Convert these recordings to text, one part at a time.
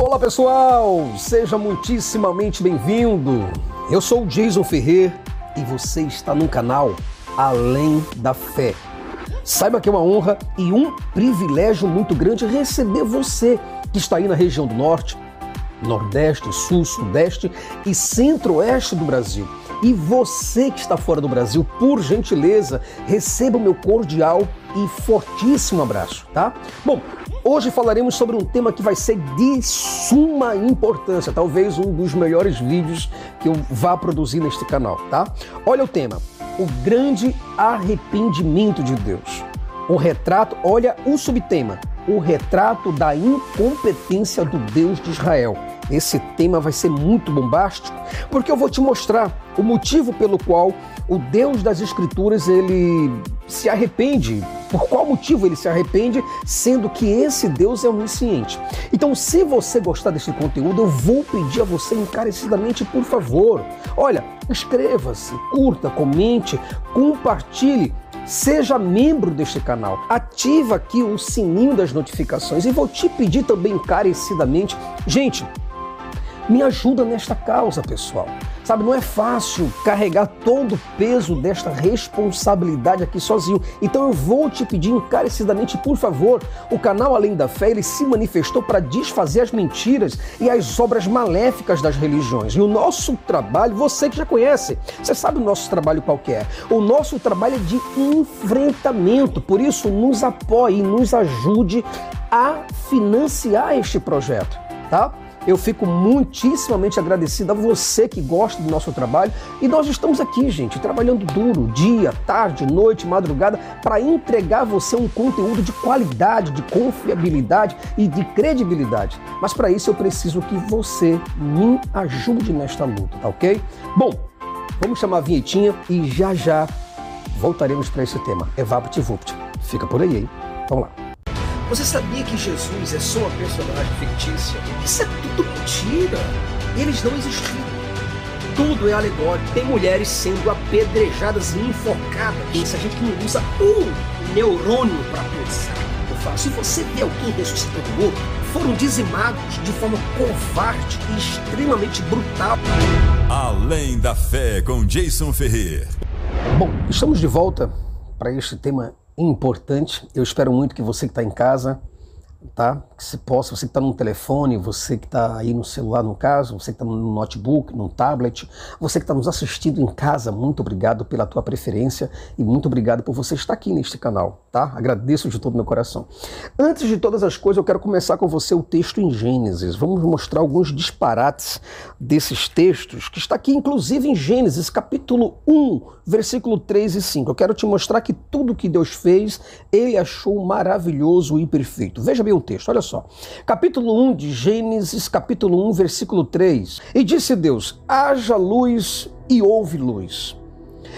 Olá pessoal, seja muitíssimamente bem-vindo. Eu sou o Jason Ferrer e você está no canal Além da Fé. Saiba que é uma honra e um privilégio muito grande receber você que está aí na região do Norte, Nordeste, Sul, Sudeste e Centro-Oeste do Brasil. E você que está fora do Brasil, por gentileza, receba o meu cordial e fortíssimo abraço, tá? Bom, hoje falaremos sobre um tema que vai ser de suma importância, talvez um dos melhores vídeos que eu vá produzir neste canal, tá? Olha o tema, o grande arrependimento de Deus. O retrato, olha o subtema, o retrato da incompetência do Deus de Israel. Esse tema vai ser muito bombástico, porque eu vou te mostrar o motivo pelo qual o Deus das Escrituras, ele se arrepende. Por qual motivo ele se arrepende, sendo que esse Deus é onisciente. Então, se você gostar desse conteúdo, eu vou pedir a você encarecidamente, por favor, olha, inscreva-se, curta, comente, compartilhe, seja membro deste canal, ativa aqui o sininho das notificações e vou te pedir também encarecidamente, gente, me ajuda nesta causa, pessoal. Sabe, não é fácil carregar todo o peso desta responsabilidade aqui sozinho. Então eu vou te pedir encarecidamente, por favor, o canal Além da Fé, ele se manifestou para desfazer as mentiras e as obras maléficas das religiões. E o nosso trabalho, você que já conhece, você sabe o nosso trabalho qual que é. O nosso trabalho é de enfrentamento, por isso nos apoie e nos ajude a financiar este projeto, tá? Eu fico muitíssimamente agradecido a você que gosta do nosso trabalho e nós estamos aqui, gente, trabalhando duro, dia, tarde, noite, madrugada, para entregar a você um conteúdo de qualidade, de confiabilidade e de credibilidade. Mas para isso eu preciso que você me ajude nesta luta, tá ok? Bom, vamos chamar a vinhetinha e já já voltaremos para esse tema. Evapt-vupt. Fica por aí, hein? Vamos lá. Você sabia que Jesus é só uma personagem fictícia? Isso é tudo mentira. Eles não existiram. Tudo é alegórico. Tem mulheres sendo apedrejadas e enforcadas. Se a gente não usa um neurônio para pensar, eu falo, se você vê alguém ressuscitando morto, foram dizimados de forma covarde e extremamente brutal. Além da Fé com Jason Ferrer. Bom, estamos de volta para este tema importante. Eu espero muito que você que está em casa, tá? Que se possa, você que está no telefone, você que está aí no celular, no caso, você que está no notebook, no tablet, você que está nos assistindo em casa, muito obrigado pela tua preferência e muito obrigado por você estar aqui neste canal, tá? Agradeço de todo o meu coração. Antes de todas as coisas, eu quero começar com você o texto em Gênesis. Vamos mostrar alguns disparates desses textos, que está aqui inclusive em Gênesis, capítulo 1, versículo 3 e 5. Eu quero te mostrar que tudo que Deus fez, Ele achou maravilhoso e perfeito. Veja bem o texto, olha só. Capítulo 1 de Gênesis, capítulo 1, versículo 3. E disse Deus, haja luz e houve luz.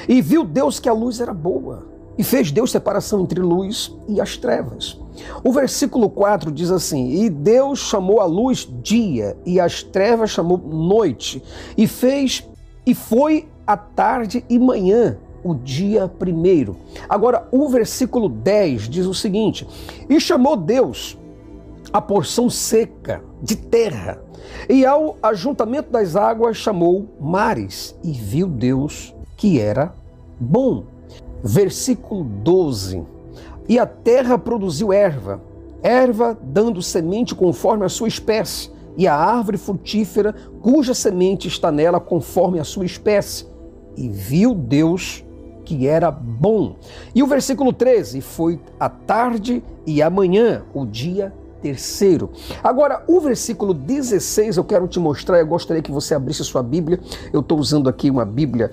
E viu Deus que a luz era boa. E fez Deus separação entre luz e as trevas. O versículo 4 diz assim, e Deus chamou a luz dia e as trevas chamou noite. E foi a tarde e manhã, o dia primeiro. Agora, o versículo 10 diz o seguinte, e chamou Deus a porção seca de terra, e ao ajuntamento das águas chamou mares, e viu Deus que era bom. Versículo 12, e a terra produziu erva dando semente conforme a sua espécie, e a árvore frutífera, cuja semente está nela conforme a sua espécie. E viu Deus que era bom. E o versículo 13, foi a tarde e a manhã, o dia terceiro. Agora, o versículo 16, eu quero te mostrar, eu gostaria que você abrisse sua Bíblia. Eu estou usando aqui uma Bíblia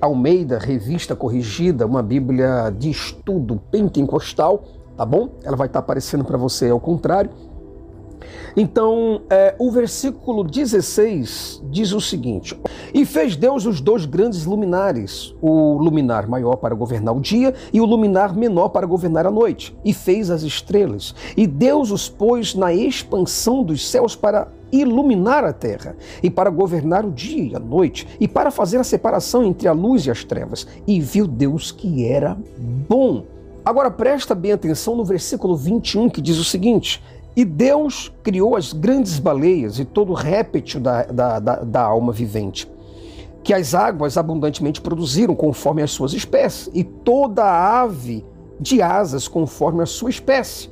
Almeida, revista corrigida, uma Bíblia de estudo pentecostal, tá bom? Ela vai estar aparecendo para você ao contrário. Então, o versículo 16 diz o seguinte, e fez Deus os dois grandes luminares, o luminar maior para governar o dia e o luminar menor para governar a noite, e fez as estrelas, e Deus os pôs na expansão dos céus para iluminar a terra, e para governar o dia e a noite, e para fazer a separação entre a luz e as trevas, e viu Deus que era bom. Agora presta bem atenção no versículo 21 que diz o seguinte, E Deus criou as grandes baleias e todo o réptil da alma vivente, que as águas abundantemente produziram conforme as suas espécies, e toda ave de asas conforme a sua espécie.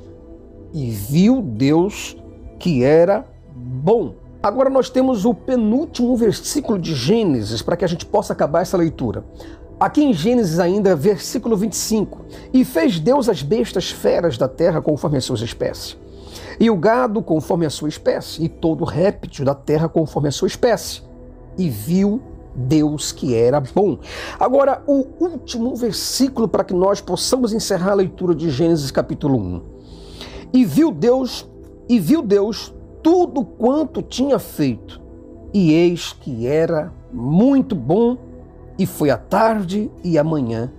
E viu Deus que era bom. Agora nós temos o penúltimo versículo de Gênesis, para que a gente possa acabar essa leitura. Aqui em Gênesis ainda, versículo 25. E fez Deus as bestas feras da terra conforme as suas espécies, e o gado conforme a sua espécie, e todo réptil da terra conforme a sua espécie. E viu Deus que era bom. Agora, o último versículo para que nós possamos encerrar a leitura de Gênesis capítulo 1. E viu Deus tudo quanto tinha feito, e eis que era muito bom, e foi a tarde e a manhã,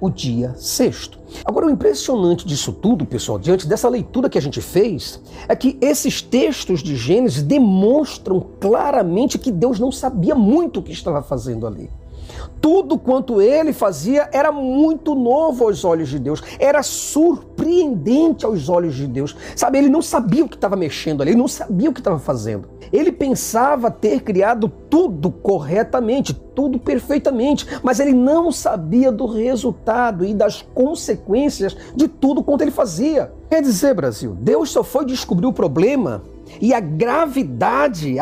o dia sexto. Agora, o impressionante disso tudo, pessoal, diante dessa leitura que a gente fez, é que esses textos de Gênesis demonstram claramente que Deus não sabia muito o que estava fazendo ali. Tudo quanto ele fazia era muito novo aos olhos de Deus, era surpreendente aos olhos de Deus. Sabe, ele não sabia o que estava mexendo ali, ele não sabia o que estava fazendo. Ele pensava ter criado tudo corretamente, tudo perfeitamente, mas ele não sabia do resultado e das consequências de tudo quanto ele fazia. Quer dizer, Brasil, Deus só foi descobrir o problema e a gravidade,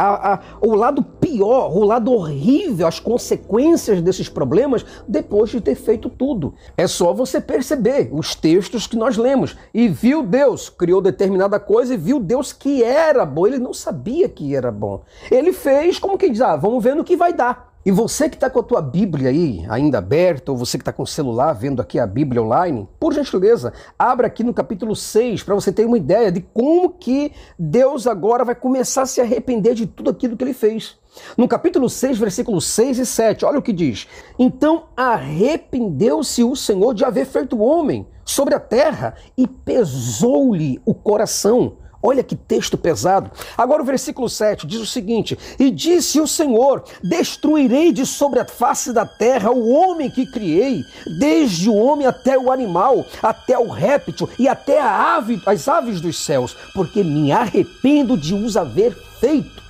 o lado pior, o lado horrível, as consequências desses problemas depois de ter feito tudo. É só você perceber os textos que nós lemos. E viu Deus, criou determinada coisa e viu Deus que era bom. Ele não sabia que era bom. Ele fez como quem diz, vamos ver no que vai dar. E você que está com a tua Bíblia aí ainda aberta, ou você que está com o celular vendo aqui a Bíblia online, por gentileza, abra aqui no capítulo 6 para você ter uma ideia de como que Deus agora vai começar a se arrepender de tudo aquilo que ele fez. No capítulo 6, versículos 6 e 7, olha o que diz. Então arrependeu-se o Senhor de haver feito o homem sobre a terra e pesou-lhe o coração. Olha que texto pesado. Agora o versículo 7 diz o seguinte: e disse o Senhor, destruirei de sobre a face da terra o homem que criei, desde o homem até o animal, até o réptil e até as aves dos céus, porque me arrependo de os haver feito.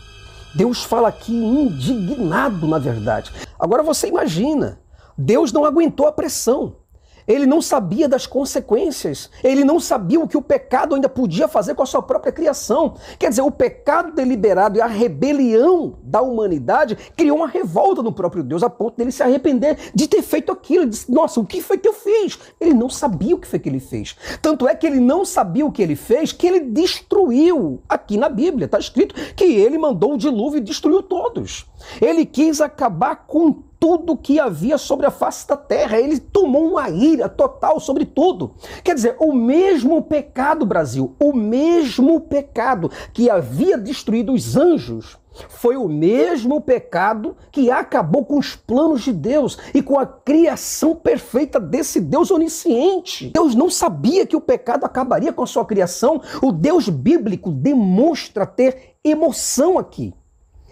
Deus fala aqui indignado, na verdade. Agora você imagina, Deus não aguentou a pressão. Ele não sabia das consequências. Ele não sabia o que o pecado ainda podia fazer com a sua própria criação. Quer dizer, o pecado deliberado e a rebelião da humanidade criou uma revolta no próprio Deus, a ponto dele se arrepender de ter feito aquilo. Ele disse, nossa, o que foi que eu fiz? Ele não sabia o que foi que ele fez. Tanto é que ele não sabia o que ele fez, que ele destruiu. Aqui na Bíblia está escrito que ele mandou o dilúvio e destruiu todos. Ele quis acabar com tudo que havia sobre a face da terra. Ele tomou uma ira total sobre tudo. Quer dizer, o mesmo pecado, Brasil, o mesmo pecado que havia destruído os anjos, foi o mesmo pecado que acabou com os planos de Deus e com a criação perfeita desse Deus onisciente. Deus não sabia que o pecado acabaria com a sua criação. O Deus bíblico demonstra ter emoção aqui.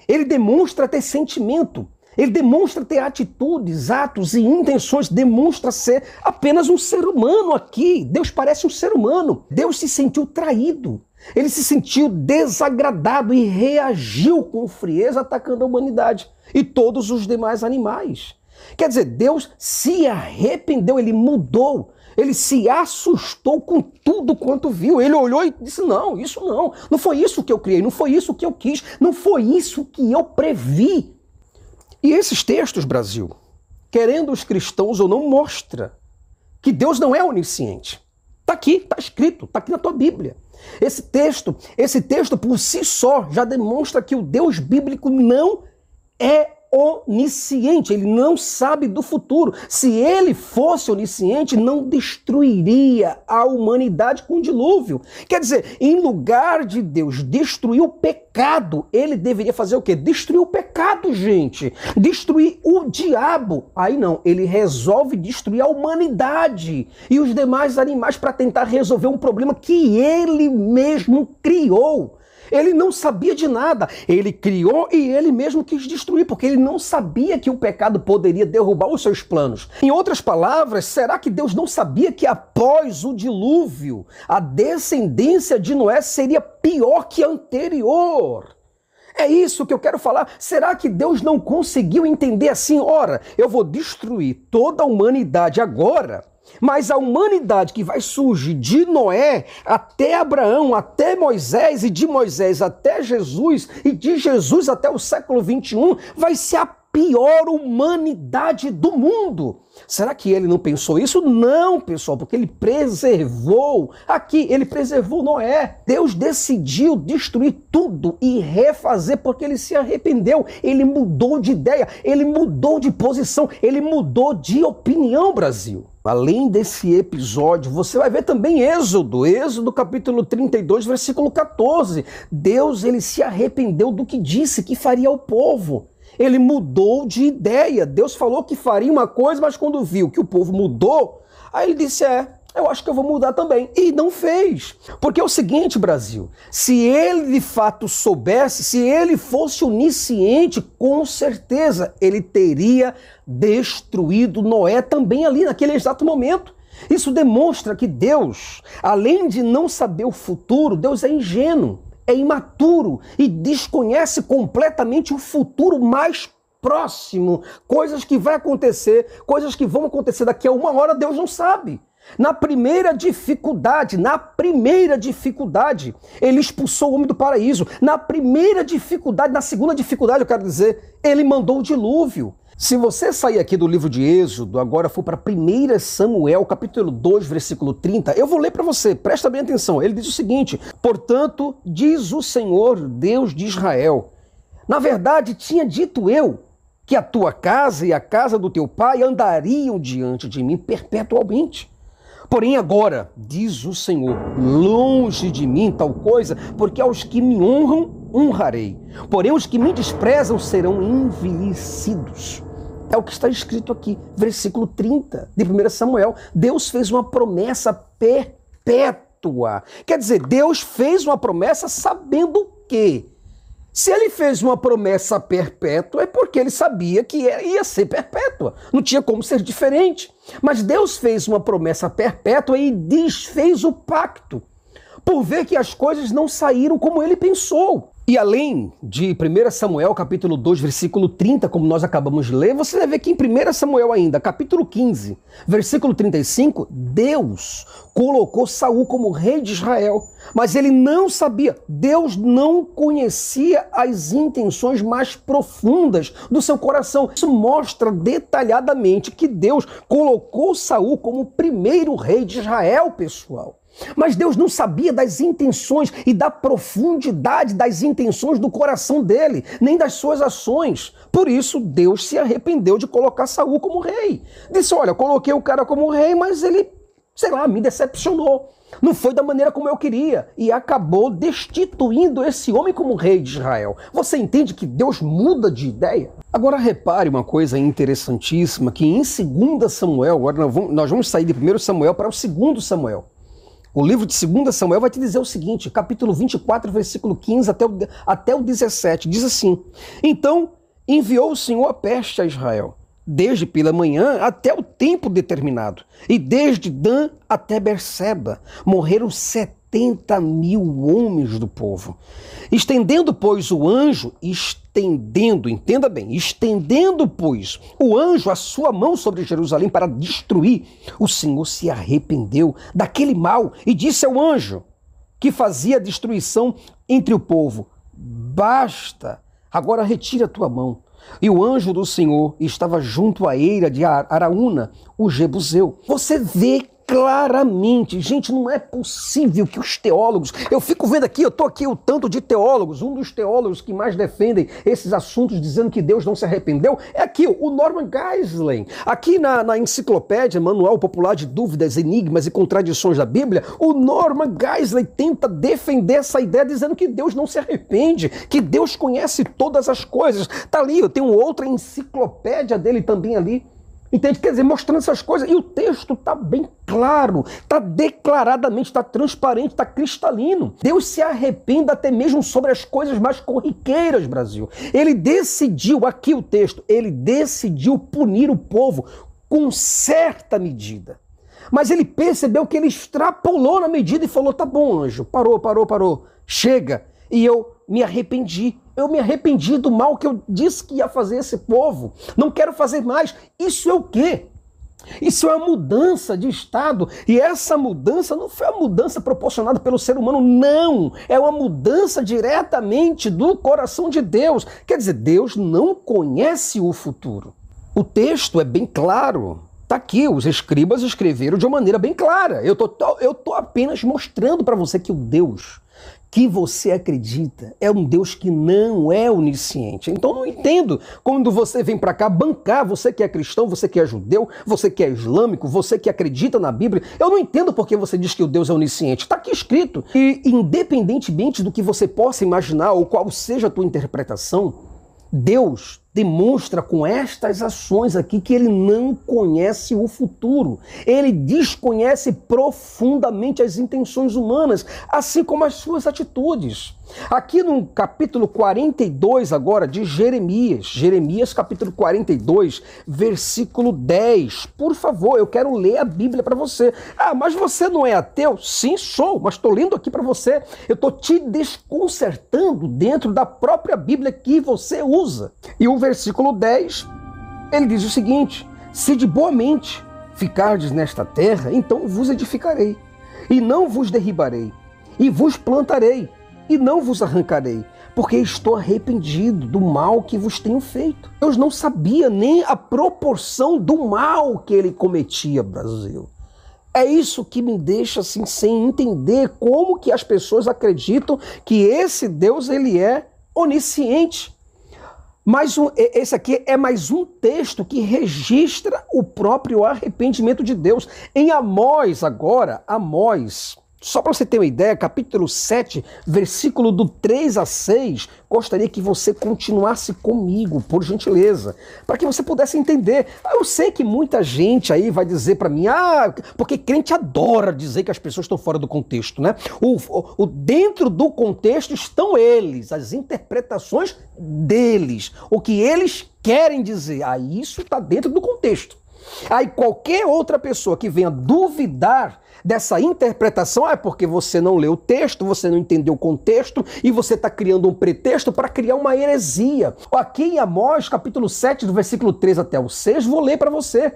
Ele demonstra ter sentimento. Ele demonstra ter atitudes, atos e intenções, demonstra ser apenas um ser humano aqui. Deus parece um ser humano. Deus se sentiu traído. Ele se sentiu desagradado e reagiu com frieza atacando a humanidade e todos os demais animais. Quer dizer, Deus se arrependeu, ele mudou. Ele se assustou com tudo quanto viu. Ele olhou e disse, não, isso não. Não foi isso que eu criei, não foi isso que eu quis, não foi isso que eu previ. E esses textos, Brasil, querendo os cristãos ou não, mostra que Deus não é onisciente. Está aqui, está escrito, está aqui na tua Bíblia. Esse texto por si só já demonstra que o Deus bíblico não é onisciente, ele não sabe do futuro. Se ele fosse onisciente, não destruiria a humanidade com o dilúvio. Quer dizer, em lugar de Deus destruir o pecado, ele deveria fazer o quê? Destruir o pecado, gente. Destruir o diabo. Aí não, ele resolve destruir a humanidade e os demais animais para tentar resolver um problema que ele mesmo criou. Ele não sabia de nada. Ele criou e ele mesmo quis destruir, porque ele não sabia que o pecado poderia derrubar os seus planos. Em outras palavras, será que Deus não sabia que após o dilúvio, a descendência de Noé seria pior que a anterior? É isso que eu quero falar. Será que Deus não conseguiu entender assim? Ora, eu vou destruir toda a humanidade agora, mas a humanidade que vai surgir de Noé até Abraão, até Moisés, e de Moisés até Jesus, e de Jesus até o século 21, vai ser a pior humanidade do mundo. Será que ele não pensou isso? Não, pessoal, porque ele preservou ele preservou Noé. Deus decidiu destruir tudo e refazer porque ele se arrependeu. Ele mudou de ideia, ele mudou de posição, ele mudou de opinião, Brasil. Além desse episódio, você vai ver também Êxodo capítulo 32, versículo 14. Deus, ele se arrependeu do que disse que faria ao povo. Ele mudou de ideia. Deus falou que faria uma coisa, mas quando viu que o povo mudou, aí ele disse, eu acho que eu vou mudar também. E não fez. Porque é o seguinte, Brasil, se ele de fato soubesse, se ele fosse onisciente, com certeza ele teria destruído Noé também ali naquele exato momento. Isso demonstra que Deus, além de não saber o futuro, Deus é ingênuo, é imaturo e desconhece completamente o futuro mais próximo. Coisas que vai acontecer, coisas que vão acontecer daqui a uma hora, Deus não sabe. Na primeira dificuldade, ele expulsou o homem do paraíso. Na primeira dificuldade, na segunda dificuldade, eu quero dizer, ele mandou o dilúvio. Se você sair aqui do livro de Êxodo, agora for para 1 Samuel, capítulo 2, versículo 30, eu vou ler para você, presta bem atenção. Ele diz o seguinte: portanto, diz o Senhor, Deus de Israel, na verdade tinha dito eu que a tua casa e a casa do teu pai andariam diante de mim perpetualmente. Porém agora, diz o Senhor, longe de mim tal coisa, porque aos que me honram, honrarei. Porém os que me desprezam serão envelhecidos. É o que está escrito aqui, versículo 30 de 1 Samuel. Deus fez uma promessa perpétua. Quer dizer, Deus fez uma promessa sabendo o quê? Se ele fez uma promessa perpétua, é porque ele sabia que ia ser perpétua. Não tinha como ser diferente. Mas Deus fez uma promessa perpétua e desfez o pacto, por ver que as coisas não saíram como ele pensou. E além de 1 Samuel, capítulo 2, versículo 30, como nós acabamos de ler, você vai ver que em 1 Samuel ainda, capítulo 15, versículo 35, Deus colocou Saul como rei de Israel. Mas ele não sabia, Deus não conhecia as intenções mais profundas do seu coração. Isso mostra detalhadamente que Deus colocou Saul como o primeiro rei de Israel, pessoal. Mas Deus não sabia das intenções e da profundidade das intenções do coração dele, nem das suas ações. Por isso, Deus se arrependeu de colocar Saul como rei. Disse, olha, eu coloquei o cara como rei, mas ele, me decepcionou. Não foi da maneira como eu queria. E acabou destituindo esse homem como rei de Israel. Você entende que Deus muda de ideia? Agora repare uma coisa interessantíssima, que em 2 Samuel, agora nós vamos sair de 1 Samuel para o 2 Samuel. O livro de 2 Samuel vai te dizer o seguinte, capítulo 24, versículo 15 até o 17, diz assim: então enviou o Senhor a peste a Israel, desde pela manhã até o tempo determinado, e desde Dan até Berseba morreram 70 mil homens do povo. Estendendo, pois, o anjo, entenda bem, estendendo, pois, o anjo a sua mão sobre Jerusalém para destruir, o Senhor se arrependeu daquele mal e disse ao anjo que fazia destruição entre o povo: basta, agora retira a tua mão. E o anjo do Senhor estava junto à eira de Araúna, o Jebuseu. Você vê claramente, gente, não é possível que os teólogos, eu fico vendo aqui, eu estou aqui o tanto de teólogos, um dos teólogos que mais defendem esses assuntos dizendo que Deus não se arrependeu, é aqui o Norman Geisler. Aqui na enciclopédia, Manual Popular de Dúvidas, Enigmas e Contradições da Bíblia, o Norman Geisler tenta defender essa ideia dizendo que Deus não se arrepende, que Deus conhece todas as coisas. Tá ali, eu tenho outra enciclopédia dele também ali, Entende? Quer dizer, mostrando essas coisas. E o texto está bem claro, está declaradamente, está transparente, está cristalino. Deus se arrepende até mesmo sobre as coisas mais corriqueiras, Brasil. Ele decidiu, aqui o texto, ele decidiu punir o povo com certa medida. Mas ele percebeu que ele extrapolou na medida e falou, tá bom, anjo, parou, chega. E eu me arrependi. Eu me arrependi do mal que eu disse que ia fazer esse povo. Não quero fazer mais. Isso é o quê? Isso é uma mudança de estado. E essa mudança não foi uma mudança proporcionada pelo ser humano, não. É uma mudança diretamente do coração de Deus. Quer dizer, Deus não conhece o futuro. O texto é bem claro. Está aqui, os escribas escreveram de uma maneira bem clara. Eu tô apenas mostrando para você que o Deus que você acredita é um Deus que não é onisciente. Então não entendo quando você vem para cá bancar, você que é cristão, você que é judeu, você que é islâmico, você que acredita na Bíblia, eu não entendo porque você diz que o Deus é onisciente. Está aqui escrito. E independentemente do que você possa imaginar ou qual seja a tua interpretação, Deus demonstra com estas ações aqui que ele não conhece o futuro. Ele desconhece profundamente as intenções humanas, assim como as suas atitudes. Aqui no capítulo 42 agora de Jeremias capítulo 42, versículo 10. Por favor, eu quero ler a Bíblia para você. Ah, mas você não é ateu? Sim, sou, mas estou lendo aqui para você. Eu estou te desconcertando dentro da própria Bíblia que você usa. E o versículo 10, ele diz o seguinte: se de boa mente ficardes nesta terra, então vos edificarei, e não vos derribarei, e vos plantarei, e não vos arrancarei, porque estou arrependido do mal que vos tenho feito. Deus não sabia nem a proporção do mal que ele cometia, Brasil. É isso que me deixa assim sem entender como que as pessoas acreditam que esse Deus ele é onisciente. Mas esse aqui é mais um texto que registra o próprio arrependimento de Deus. Em Amós agora, Amós, só para você ter uma ideia, capítulo 7, versículo do 3 a 6, gostaria que você continuasse comigo, por gentileza, para que você pudesse entender. Eu sei que muita gente aí vai dizer para mim, porque crente adora dizer que as pessoas estão fora do contexto, né? Dentro do contexto estão eles, as interpretações deles, o que eles querem dizer. Isso está dentro do contexto. Aí qualquer outra pessoa que venha duvidar dessa interpretação é porque você não leu o texto, você não entendeu o contexto e você está criando um pretexto para criar uma heresia. Aqui em Amós, capítulo 7, do versículo 3 até o 6, vou ler para você.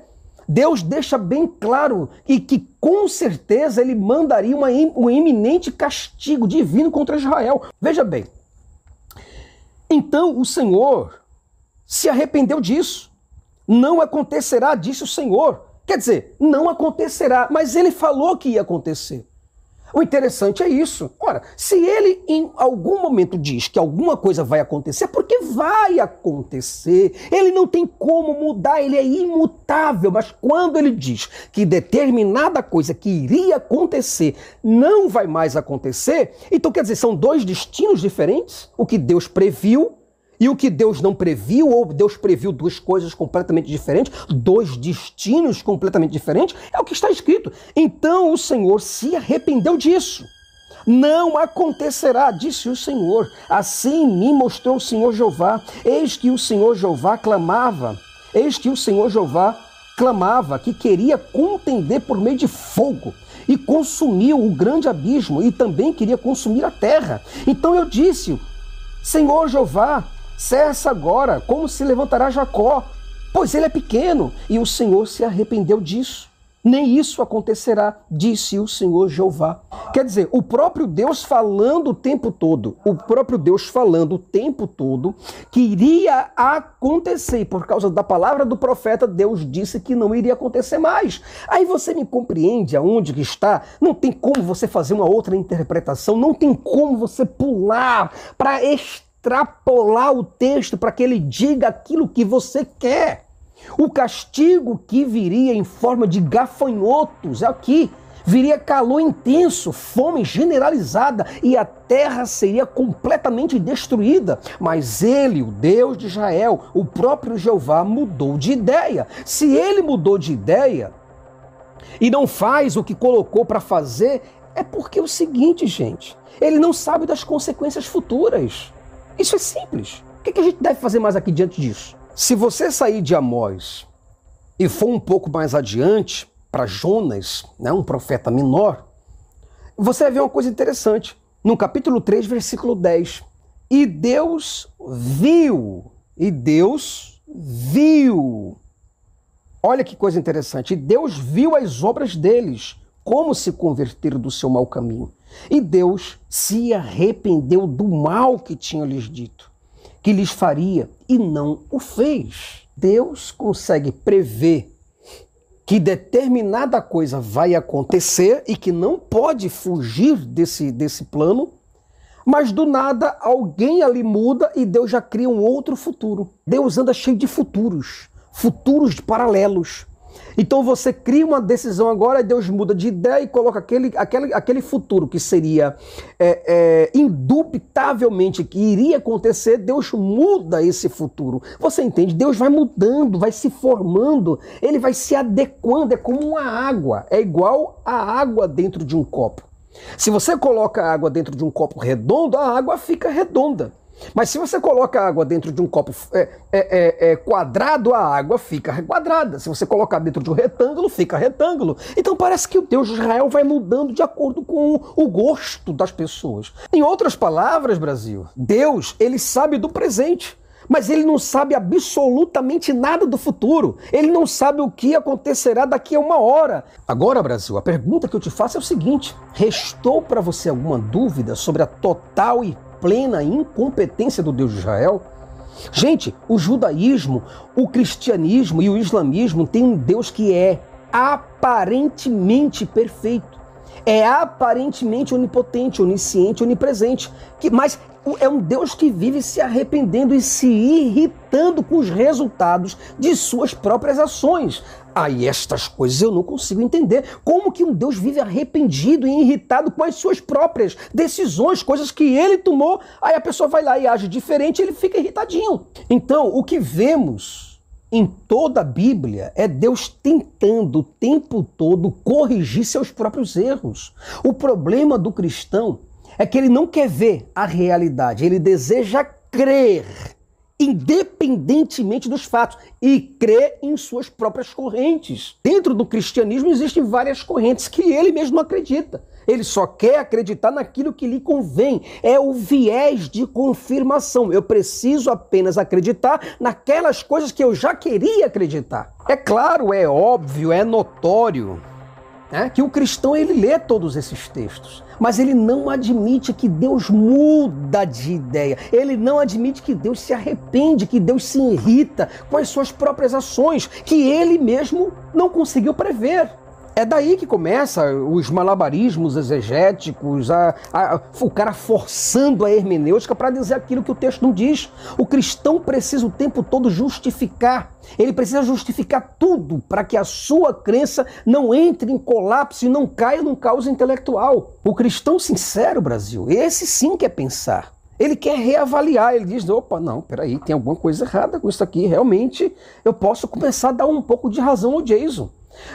Deus deixa bem claro que com certeza ele mandaria um iminente castigo divino contra Israel. Veja bem, então o Senhor se arrependeu disso. Não acontecerá, disse o Senhor. Quer dizer, não acontecerá, mas ele falou que ia acontecer. O interessante é isso. Ora, se ele em algum momento diz que alguma coisa vai acontecer, é porque vai acontecer. Ele não tem como mudar, ele é imutável. Mas quando ele diz que determinada coisa que iria acontecer não vai mais acontecer, então quer dizer, são dois destinos diferentes? O que Deus previu e o que Deus não previu, ou Deus previu duas coisas completamente diferentes, dois destinos completamente diferentes, é o que está escrito. Então o Senhor se arrependeu disso. Não acontecerá, disse o Senhor. Assim me mostrou o Senhor Jeová. Eis que o Senhor Jeová clamava que queria contender por meio de fogo. E consumiu o grande abismo e também queria consumir a terra. Então eu disse, Senhor Jeová, cessa agora, como se levantará Jacó, pois ele é pequeno. E o Senhor se arrependeu disso. Nem isso acontecerá, disse o Senhor Jeová. Quer dizer, o próprio Deus falando o tempo todo, que iria acontecer. Por causa da palavra do profeta, Deus disse que não iria acontecer mais. Aí você me compreende aonde que está? Não tem como você fazer uma outra interpretação, não tem como você pular para extrapolar o texto para que ele diga aquilo que você quer. O castigo que viria em forma de gafanhotos, aqui, Viria calor intenso, fome generalizada e a terra seria completamente destruída. Mas ele, o Deus de Israel, o próprio Jeová, mudou de ideia. Se ele mudou de ideia e não faz o que colocou para fazer, é porque é o seguinte, gente, ele não sabe das consequências futuras. Isso é simples. O que a gente deve fazer mais aqui diante disso? Se você sair de Amós e for um pouco mais adiante, para Jonas, né, um profeta menor, você vai ver uma coisa interessante. No capítulo 3, versículo 10. E Deus viu. Olha que coisa interessante. E Deus viu as obras deles, como se converteram do seu mau caminho. E Deus se arrependeu do mal que tinha lhes dito, que lhes faria, e não o fez. Deus consegue prever que determinada coisa vai acontecer e que não pode fugir desse plano, mas do nada alguém ali muda e Deus já cria um outro futuro. Deus anda cheio de futuros paralelos. Então você cria uma decisão agora, Deus muda de ideia e coloca aquele futuro que seria indubitavelmente que iria acontecer, Deus muda esse futuro. Você entende? Deus vai mudando, vai se formando, ele vai se adequando, é como uma água, é igual a água dentro de um copo. Se você coloca a água dentro de um copo redondo, a água fica redonda. Mas se você coloca a água dentro de um copo quadrado, a água fica quadrada. Se você colocar dentro de um retângulo, fica retângulo. Então parece que o Deus de Israel vai mudando de acordo com o gosto das pessoas. Em outras palavras, Brasil, Deus, ele sabe do presente, mas ele não sabe absolutamente nada do futuro. Ele não sabe o que acontecerá daqui a uma hora. Agora, Brasil, a pergunta que eu te faço é o seguinte: restou para você alguma dúvida sobre a total e plena incompetência do Deus de Israel? Gente, o judaísmo, o cristianismo e o islamismo têm um Deus que é aparentemente perfeito, é aparentemente onipotente, onisciente, onipresente, mas é um Deus que vive se arrependendo e se irritando com os resultados de suas próprias ações. Aí estas coisas eu não consigo entender. Como que um Deus vive arrependido e irritado com as suas próprias decisões, coisas que ele tomou, aí a pessoa vai lá e age diferente e ele fica irritadinho. Então, o que vemos em toda a Bíblia é Deus tentando o tempo todo corrigir seus próprios erros. O problema do cristão é que ele não quer ver a realidade, ele deseja crer, independentemente dos fatos, e crê em suas próprias correntes. Dentro do cristianismo existem várias correntes que ele mesmo não acredita. Ele só quer acreditar naquilo que lhe convém. É o viés de confirmação. Eu preciso apenas acreditar naquelas coisas que eu já queria acreditar. É claro, é óbvio, é notório, que o cristão ele lê todos esses textos, mas ele não admite que Deus muda de ideia, ele não admite que Deus se arrepende, que Deus se irrita com as suas próprias ações, que ele mesmo não conseguiu prever. É daí que começa os malabarismos exegéticos, o cara forçando a hermenêutica para dizer aquilo que o texto não diz. O cristão precisa o tempo todo justificar. Ele precisa justificar tudo para que a sua crença não entre em colapso e não caia num caos intelectual. O cristão sincero, Brasil, esse sim quer pensar. Ele quer reavaliar, ele diz, opa, não, peraí, tem alguma coisa errada com isso aqui, realmente eu posso começar a dar um pouco de razão ao Jason.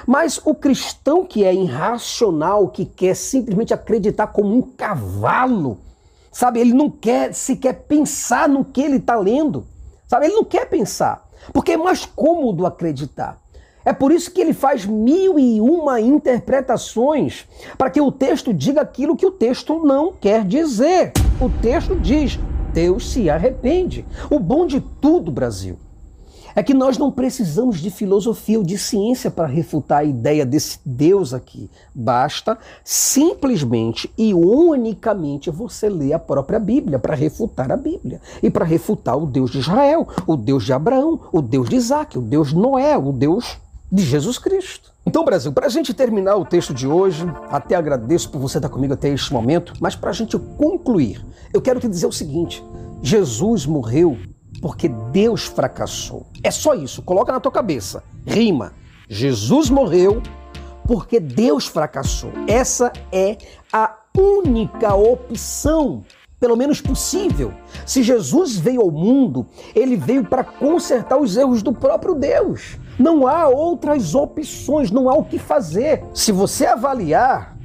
Mas o cristão que é irracional, que quer simplesmente acreditar como um cavalo, sabe, ele não quer sequer pensar no que ele está lendo, sabe, ele não quer pensar, porque é mais cômodo acreditar. É por isso que ele faz 1001 interpretações para que o texto diga aquilo que o texto não quer dizer. O texto diz, Deus se arrepende. O bom de tudo, Brasil, é que nós não precisamos de filosofia ou de ciência para refutar a ideia desse Deus aqui. Basta simplesmente e unicamente você ler a própria Bíblia para refutar a Bíblia. E para refutar o Deus de Israel, o Deus de Abraão, o Deus de Isaac, o Deus de Noé, o Deus de Jesus Cristo. Então, Brasil, para a gente terminar o texto de hoje, até agradeço por você estar comigo até este momento, mas para a gente concluir, eu quero te dizer o seguinte: Jesus morreu porque Deus fracassou. É só isso, coloca na tua cabeça, rima. Jesus morreu porque Deus fracassou. Essa é a única opção, pelo menos possível. Se Jesus veio ao mundo, ele veio para consertar os erros do próprio Deus. Não há outras opções, não há o que fazer. Se você avaliar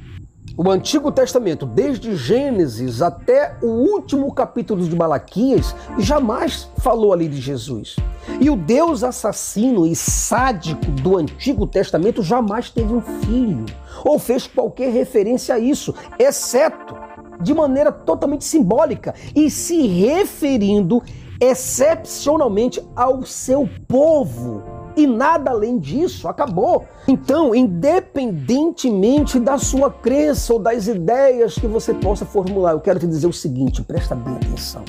o Antigo Testamento, desde Gênesis até o último capítulo de Malaquias, jamais falou ali de Jesus. E o Deus assassino e sádico do Antigo Testamento jamais teve um filho, ou fez qualquer referência a isso, exceto de maneira totalmente simbólica e se referindo excepcionalmente ao seu povo. E nada além disso, acabou. Então, independentemente da sua crença ou das ideias que você possa formular, eu quero te dizer o seguinte, presta bem atenção.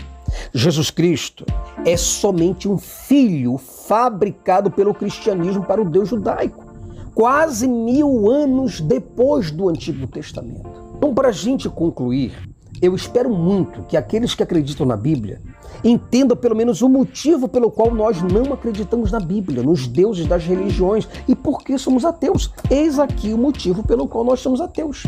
Jesus Cristo é somente um filho fabricado pelo cristianismo para o Deus judaico, quase 1000 anos depois do Antigo Testamento. Então, para a gente concluir, eu espero muito que aqueles que acreditam na Bíblia entendam pelo menos o motivo pelo qual nós não acreditamos na Bíblia, nos deuses das religiões e por que somos ateus. Eis aqui o motivo pelo qual nós somos ateus.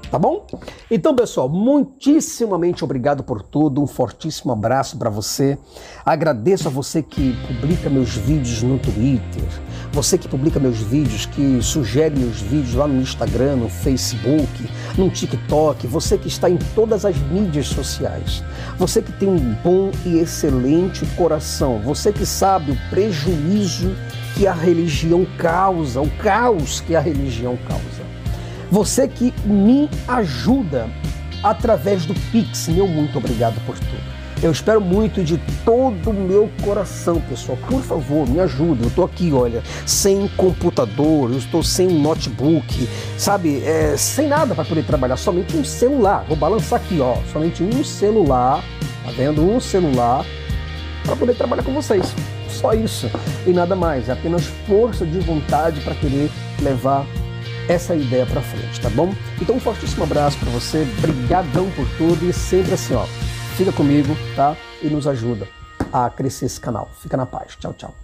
Tá bom? Então, pessoal, muitíssimamente obrigado por tudo, um fortíssimo abraço para você. Agradeço a você que publica meus vídeos no Twitter, você que publica meus vídeos, que sugere meus vídeos lá no Instagram, no Facebook, no TikTok, você que está em todas as mídias sociais, você que tem um bom e excelente coração, você que sabe o prejuízo que a religião causa, o caos que a religião causa. Você que me ajuda através do Pix, meu muito obrigado por tudo. Eu espero muito de todo o meu coração, pessoal. Por favor, me ajude. Eu estou aqui, olha, sem computador, eu estou sem notebook, sabe? Sem nada para poder trabalhar, somente um celular. Vou balançar aqui, ó, somente um celular, tá vendo? Um celular para poder trabalhar com vocês. Só isso e nada mais. É apenas força de vontade para querer levar essa ideia para frente, tá bom? Então um fortíssimo abraço para você, brigadão por tudo e sempre assim, ó, fica comigo, tá? E nos ajuda a crescer esse canal. Fica na paz. Tchau, tchau.